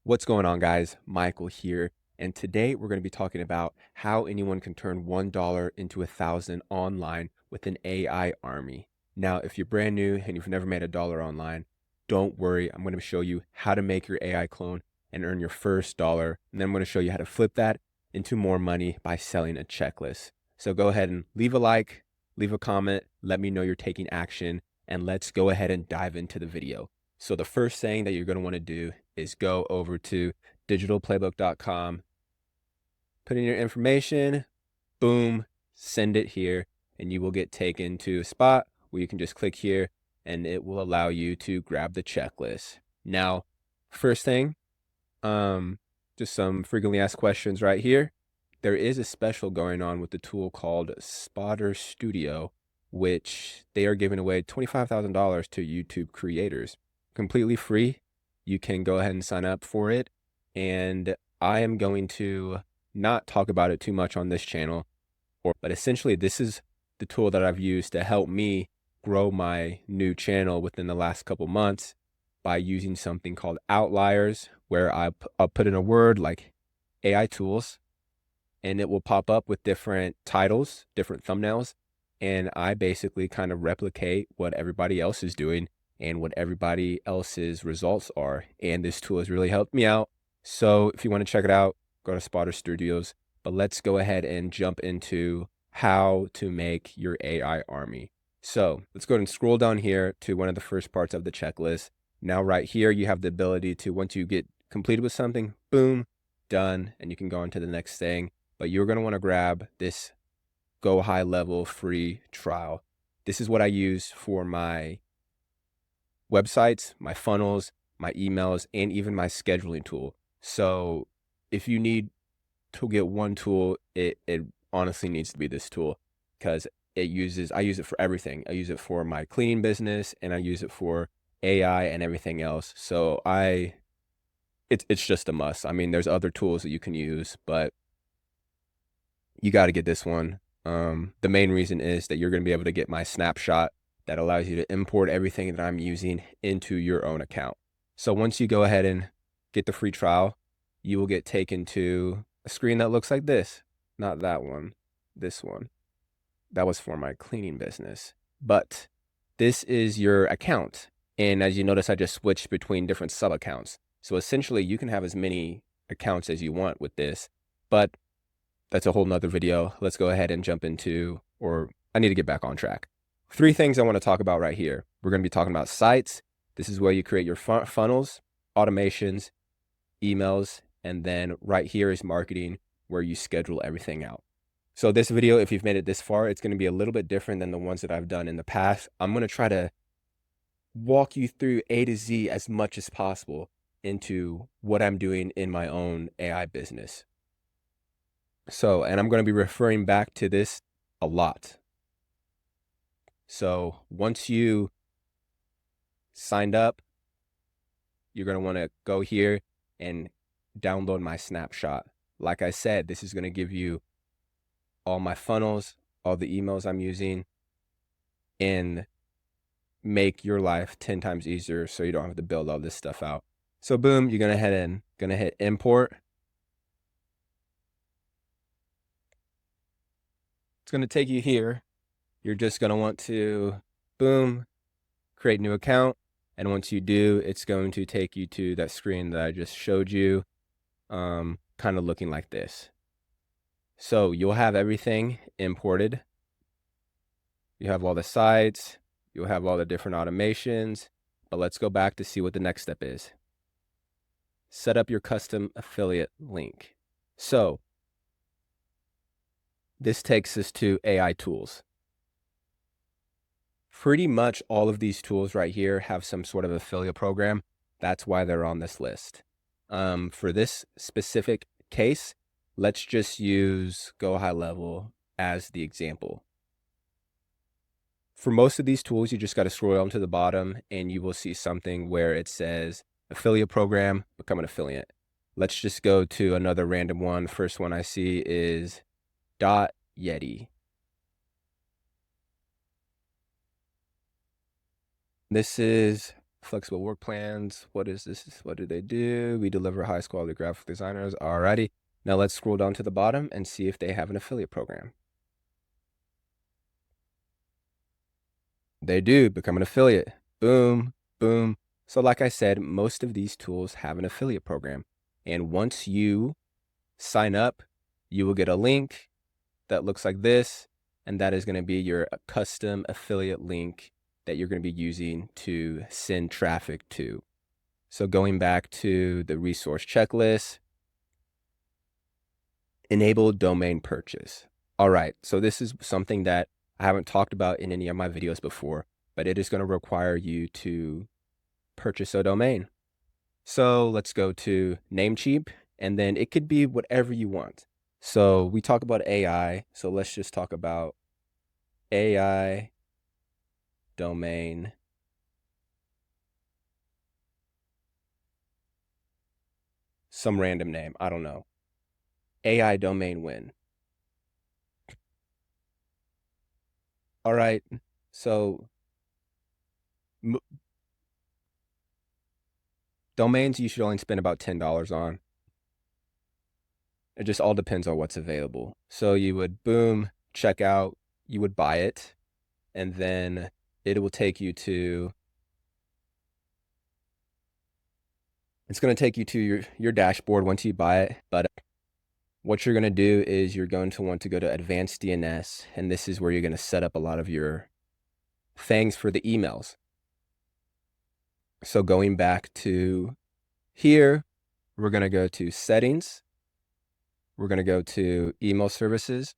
What's going on, guys? Michael here, and today we're going to be talking about how anyone can turn $1 into 1,000 online with an AI army. Now, if you're brand new and you've never made a dollar online, don't worry. I'm going to show you how to make your AI clone and earn your first dollar, and then I'm going to show you how to flip that into more money by selling a checklist. So go ahead and leave a like, leave a comment, let me know you're taking action, and let's go ahead and dive into the video. So the first thing that you're going to want to do is go over to digitalplaybook.com, put in your information, boom, send it here, and you will get taken to a spot where you can just click here and it will allow you to grab the checklist. Now, first thing, just some frequently asked questions right here. There is a special going on with the tool called Spotter Studio, which they are giving away $25,000 to YouTube creators. Completely free. You can go ahead and sign up for it. And I am going to not talk about it too much on this channel, but essentially this is the tool that I've used to help me grow my new channel within the last couple months by using something called Outliers, where I'll put in a word like AI tools, and it will pop up with different titles, different thumbnails, and I basically kind of replicate what everybody else is doing and what everybody else's results are. And this tool has really helped me out. So if you want to check it out, go to Spotter Studios. But let's go ahead and jump into how to make your AI army. So let's go ahead and scroll down here to one of the first parts of the checklist. Now right here, you have the ability to, once you get completed with something, boom, done, and you can go on to the next thing. But you're going to want to grab this Go High Level free trial. This is what I use for my websites, my funnels, my emails, and even my scheduling tool. So if you need to get one tool, it honestly needs to be this tool, because I use it for everything. I use it for my cleaning business, and I use it for AI and everything else. So it's just a must. I mean, there's other tools that you can use, but you got to get this one. The main reason is that you're going to be able to get my snapshot that allows you to import everything that I'm using into your own account. So once you go ahead and get the free trial, you will get taken to a screen that looks like this. Not that one, this one. That was for my cleaning business. But this is your account. And as you notice, I just switched between different sub accounts. So essentially you can have as many accounts as you want with this, but that's a whole nother video. Let's go ahead and jump into, or I need to get back on track. 3 things I want to talk about right here. We're going to be talking about sites. This is where you create your funnels, automations, emails, and then right here is marketing, where you schedule everything out. So this video, if you've made it this far, it's going to be a little bit different than the ones that I've done in the past. I'm going to try to walk you through A to Z as much as possible into what I'm doing in my own AI business. So, and I'm going to be referring back to this a lot. So once you signed up, you're going to want to go here and download my snapshot. Like I said, this is going to give you all my funnels, all the emails I'm using, and make your life 10 times easier so you don't have to build all this stuff out. So boom, you're going to hit import. It's going to take you here. You're just going to want to, boom, create new account. And once you do, it's going to take you to that screen that I just showed you, kind of looking like this. So you'll have everything imported. You have all the sites, you'll have all the different automations, but let's go back to see what the next step is. Set up your custom affiliate link. So this takes us to AI tools. Pretty much all of these tools right here have some sort of affiliate program. That's why they're on this list. For this specific case, let's just use Go High Level as the example. For most of these tools, you just got to scroll down to the bottom and you will see something where it says affiliate program, become an affiliate. Let's just go to another random one. First one I see is Yeti. This is Flexible work plans. What is this? What do they do? We deliver highest quality graphic designers. Alrighty. Now let's scroll down to the bottom and see if they have an affiliate program. They do. Become an affiliate. Boom, boom. So like I said, most of these tools have an affiliate program. And once you sign up, you will get a link that looks like this. And that is going to be your custom affiliate link that you're going to be using to send traffic to. So going back to the resource checklist, enable domain purchase. All right, so this is something that I haven't talked about in any of my videos before, but it is going to require you to purchase a domain. So let's go to Namecheap, and then it could be whatever you want. So we talk about AI, so let's just talk about AI domain. Some random name, I don't know. AI domain win. All right, so domains you should only spend about $10 on. It just all depends on what's available. So you would boom, check out, you would buy it, and then it will take you to, it's going to take you to your dashboard once you buy it. But what you're going to do is you're going to want to go to advanced DNS, and this is where you're going to set up a lot of your things for the emails. So going back to here, we're going to go to settings. We're going to go to email services.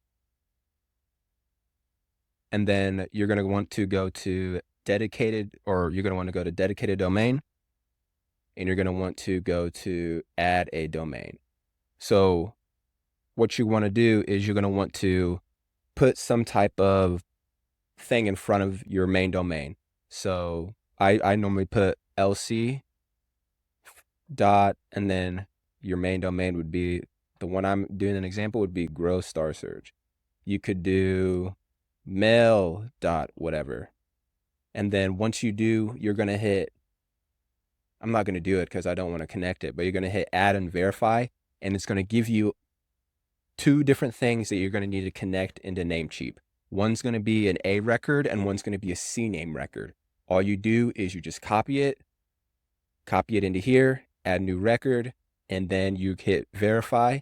And then you're going to want to go to dedicated, or you're going to want to go to dedicated domain. And you're going to want to go to add a domain. So what you want to do is you're going to want to put some type of thing in front of your main domain. So I normally put LC dot, and then your main domain would be, the one I'm doing an example would be grow star search. You could do mail dot whatever. And then once you do, you're going to hit, I'm not going to do it because I don't want to connect it, but you're going to hit add and verify, and it's going to give you two different things that you're going to need to connect into Namecheap. One's going to be an A record and one's going to be a CNAME record. All you do is you just copy it into here, add new record, and then you hit verify,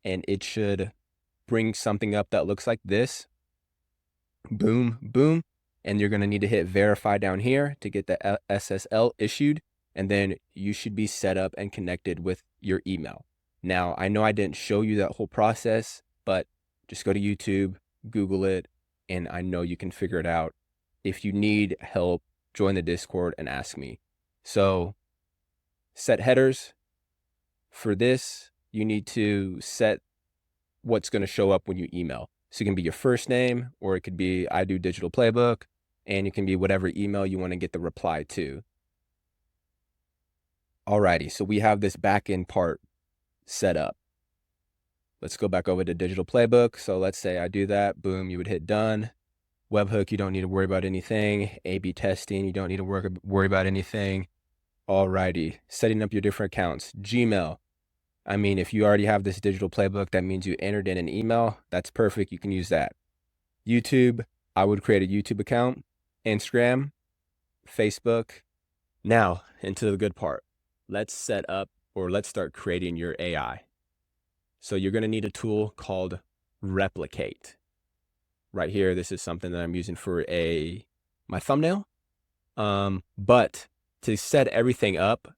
and it should bring something up that looks like this. Boom, boom. And you're going to need to hit verify down here to get the SSL issued, and then you should be set up and connected with your email. Now, I know I didn't show you that whole process, but just go to YouTube, Google it, and I know you can figure it out. If you need help, join the Discord and ask me. So set headers. For this, you need to set what's going to show up when you email. So it can be your first name, or it could be I do digital playbook, and it can be whatever email you want to get the reply to. Alrighty, so we have this backend part set up. Let's go back over to digital playbook. So let's say I do that, boom, you would hit done. Webhook, you don't need to worry about anything. A/B testing, you don't need to worry about anything. Alrighty, setting up your different accounts. Gmail, I mean, if you already have this digital playbook, that means you entered in an email. That's perfect. You can use that. YouTube, I would create a YouTube account. Instagram, Facebook. Now, into the good part. Let's set up, or let's start creating your AI. So you're going to need a tool called Replicate. Right here, this is something that I'm using for my thumbnail. But to set everything up,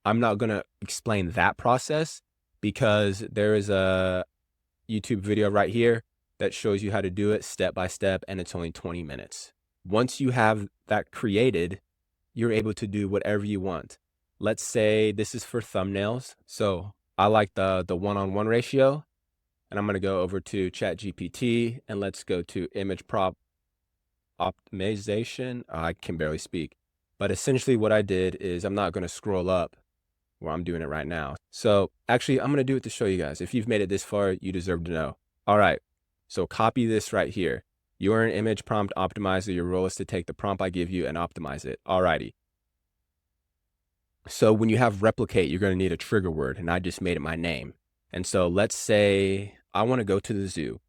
I'm not going to explain that process, because there is a YouTube video right here that shows you how to do it step by step, and it's only 20 minutes. Once you have that created, you're able to do whatever you want. Let's say this is for thumbnails. So I like the one-on-one ratio, and I'm going to go over to ChatGPT, and let's go to image prop optimization. I can barely speak, but essentially what I did is, I'm not going to scroll up where I'm doing it right now. So actually, I'm going to do it to show you guys. If you've made it this far, you deserve to know. All right, so copy this right here. You're an image prompt optimizer. Your role is to take the prompt I give you and optimize it. Alrighty. So when you have replicate, you're going to need a trigger word, and I just made it my name. And so let's say I want to go to the zoo.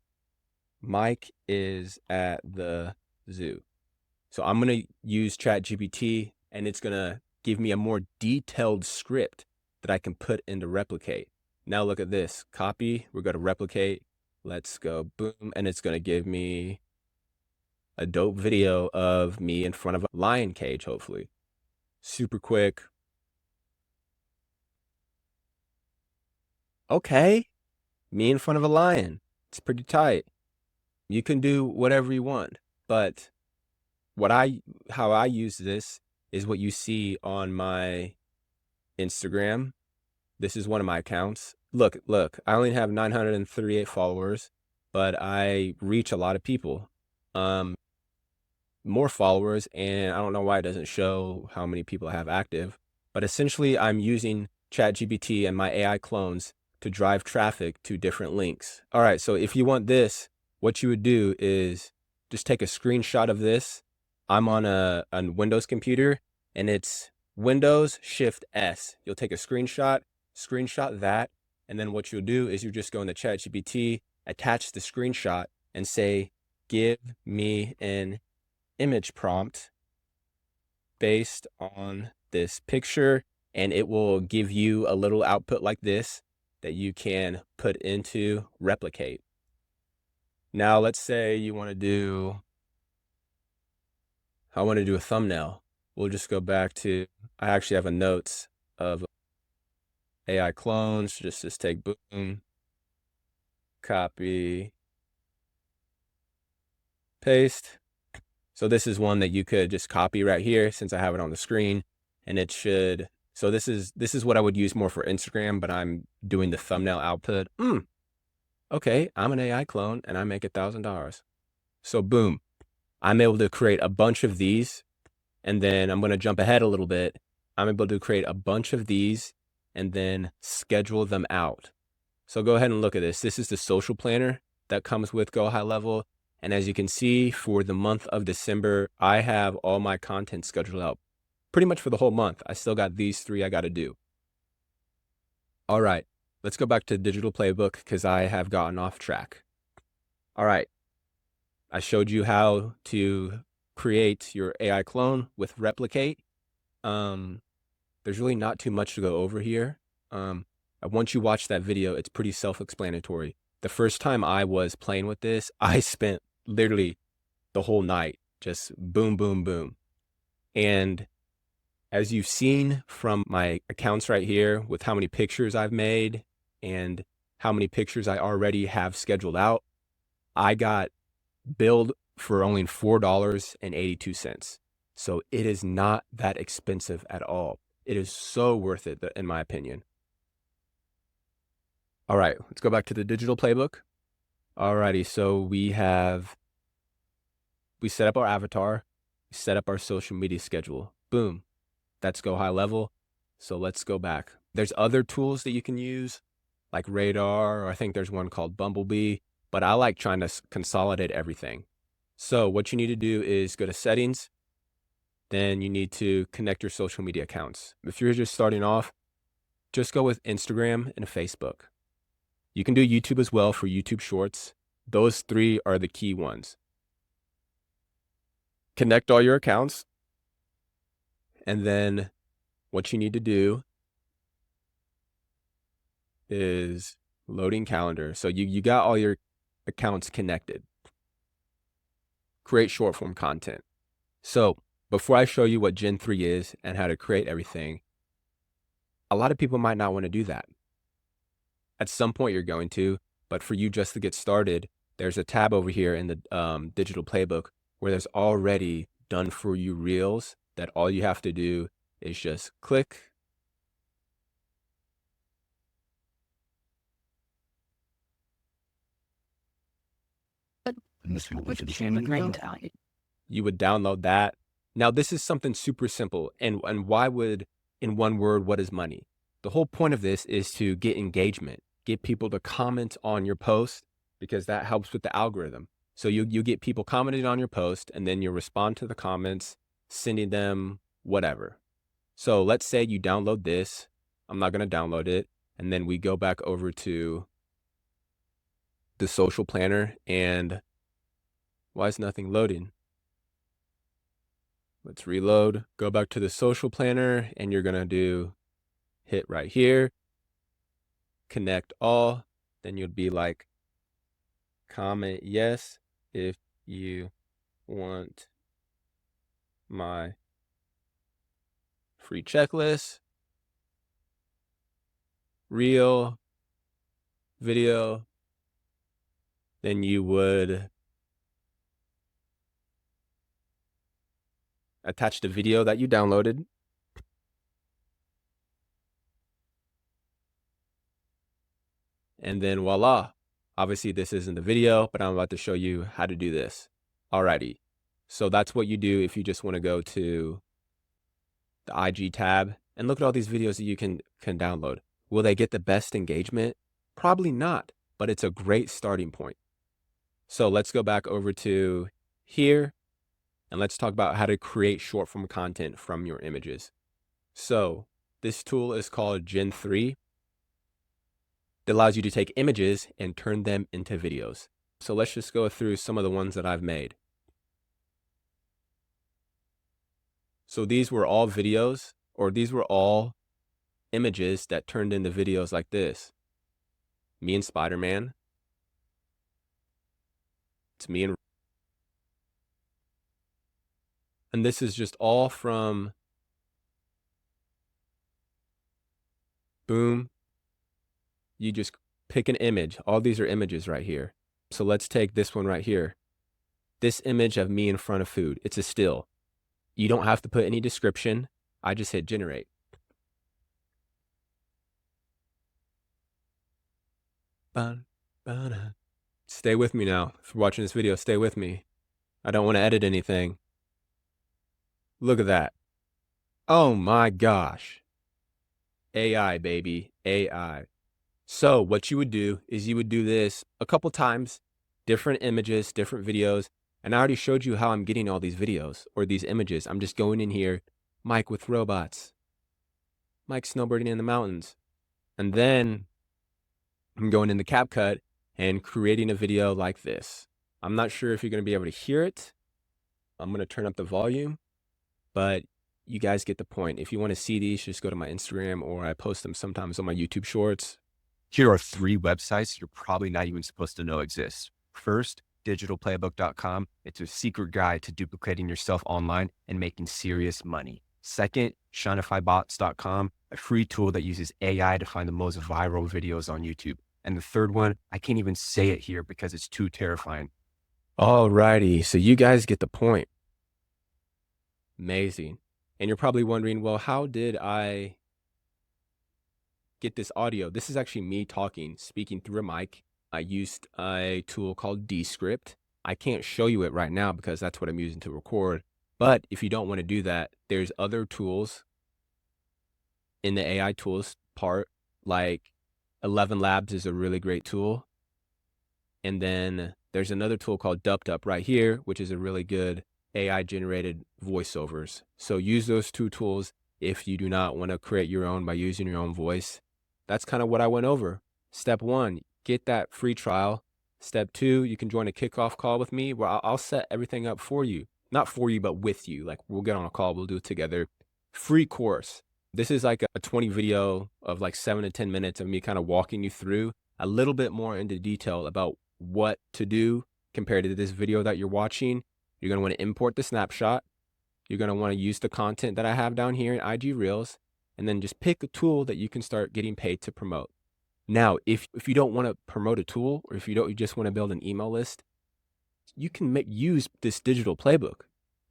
Mike is at the zoo. So I'm going to use ChatGPT, and it's going to give me a more detailed script that I can put into replicate. Now look at this. Copy. We're going to replicate. Let's go boom. And it's going to give me a dope video of me in front of a lion cage, hopefully. Super quick. Okay. Me in front of a lion. It's pretty tight. You can do whatever you want, but how I use this is what you see on my Instagram. This is one of my accounts. Look, I only have 938 followers, but I reach a lot of people. More followers, and I don't know why it doesn't show how many people I have active, but essentially I'm using ChatGPT and my AI clones to drive traffic to different links. All right, so if you want this, what you would do is just take a screenshot of this. I'm on a Windows computer, and it's Windows Shift S. You'll take a screenshot that, and then what you'll do is you just go into ChatGPT, attach the screenshot, and say, give me an image prompt based on this picture, and it will give you a little output like this that you can put into replicate. Now let's say you want to do, I want to do a thumbnail. We'll just go back to, I actually have a notes of AI clones. Just take boom, copy, paste. So this is one that you could just copy right here since I have it on the screen, and it should, so this is what I would use more for Instagram, but I'm doing the thumbnail output. Okay, I'm an AI clone and I make $1,000. So boom, I'm able to create a bunch of these, and then I'm going to jump ahead a little bit. I'm able to create a bunch of these and then schedule them out. So go ahead and look at this. This is the social planner that comes with Go High Level. And as you can see, for the month of December, I have all my content scheduled out pretty much for the whole month. I still got these 3 I got to do. All right, let's go back to the digital playbook because I have gotten off track. All right, I showed you how to create your AI clone with replicate. There's really not too much to go over here. Once you watch that video, it's pretty self-explanatory. The first time I was playing with this, I spent literally the whole night just boom, boom, boom. And as you've seen from my accounts right here with how many pictures I've made and how many pictures I already have scheduled out, I got billed for only $4.82. So it is not that expensive at all. It is so worth it, in my opinion. All right, let's go back to the digital playbook. Alrighty, so we set up our avatar, we set up our social media schedule. Boom, that's Go High Level. So let's go back. There's other tools that you can use, like Radar, or I think there's one called Bumblebee, but I like trying to consolidate everything. So what you need to do is go to settings, then you need to connect your social media accounts. If you're just starting off, just go with Instagram and Facebook. You can do YouTube as well for YouTube Shorts. Those 3 are the key ones. Connect all your accounts. And then what you need to do is loading calendar. So you got all your accounts connected. Create short form content. So before I show you what Gen 3 is and how to create everything, a lot of people might not want to do that. At some point you're going to, but for you just to get started, there's a tab over here in the digital playbook where there's already done for you reels that all you have to do is just click. You would download that. Now this is something super simple. And why would, in one word, what is money? The whole point of this is to get engagement, get people to comment on your post, because that helps with the algorithm. So you get people commenting on your post, and then you respond to the comments, sending them whatever. So let's say you download this. I'm not going to download it. And then we go back over to the social planner, and why is nothing loading? Let's reload, go back to the social planner, and you're going to hit right here, connect all. Then you'd be like, comment yes if you want my free checklist, reel, video. Then you would attach the video that you downloaded. And then voila. Obviously this isn't the video, but I'm about to show you how to do this. Alrighty. So that's what you do if you just want to go to the IG tab and look at all these videos that you can download. Will they get the best engagement? Probably not, but it's a great starting point. So let's go back over to here and let's talk about how to create short form content from your images. So this tool is called Gen 3. It allows you to take images and turn them into videos. So let's just go through some of the ones that I've made. So these were all videos, or these were all images that turned into videos like this. Me and Spider-Man. It's me and this is just all from boom. You just pick an image. All these are images right here. So let's take this one right here. This image of me in front of food. It's a still. You don't have to put any description. I just hit generate. Stay with me now. If you're watching this video, stay with me. I don't want to edit anything. Look at that. Oh my gosh. AI, baby. AI. So what you would do is you would do this a couple times, different images, different videos. And I already showed you how I'm getting all these videos or these images. I'm just going in here, Mike with robots, Mike snowboarding in the mountains. And then I'm going into CapCut and creating a video like this. I'm not sure if you're going to be able to hear it. I'm going to turn up the volume, but you guys get the point. If you want to see these, just go to my Instagram, or I post them sometimes on my YouTube shorts. Here are 3 websites you're probably not even supposed to know exist. First, digitalplaybook.com. It's a secret guide to duplicating yourself online and making serious money. Second, shonifybots.com, a free tool that uses AI to find the most viral videos on YouTube. And the third one, I can't even say it here because it's too terrifying. Alrighty, so you guys get the point. Amazing. And you're probably wondering, well, how did I get this audio? This is actually me talking, speaking through a mic. I used a tool called Descript. I can't show you it right now because that's what I'm using to record. But if you don't want to do that, there's other tools in the AI tools part, like 11 Labs is a really great tool. And then there's another tool called DupDup right here, which is a really good AI generated voiceovers. So use those 2 tools if you do not want to create your own by using your own voice. That's kind of what I went over. Step 1, get that free trial. Step 2, you can join a kickoff call with me where I'll set everything up for you. Not for you, but with you. Like, we'll get on a call, we'll do it together. Free course. This is like a 20 video of like 7 to 10 minutes of me kind of walking you through a little bit more into detail about what to do compared to this video that you're watching. You're going to want to import the snapshot. You're going to want to use the content that I have down here in IG Reels, and then just pick a tool that you can start getting paid to promote. Now, if you don't want to promote a tool, or if you just want to build an email list, you can use this digital playbook.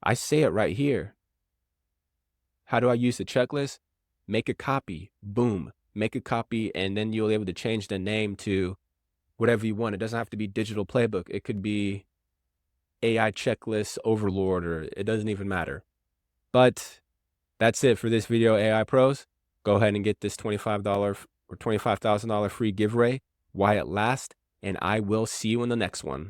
I say it right here. How do I use the checklist? Make a copy. Boom. Make a copy, and then you'll be able to change the name to whatever you want. It doesn't have to be digital playbook. It could be AI checklist overlord, or it doesn't even matter. But that's it for this video, AI pros. Go ahead and get this $25 or $25,000 free giveaway while it lasts, and I will see you in the next one.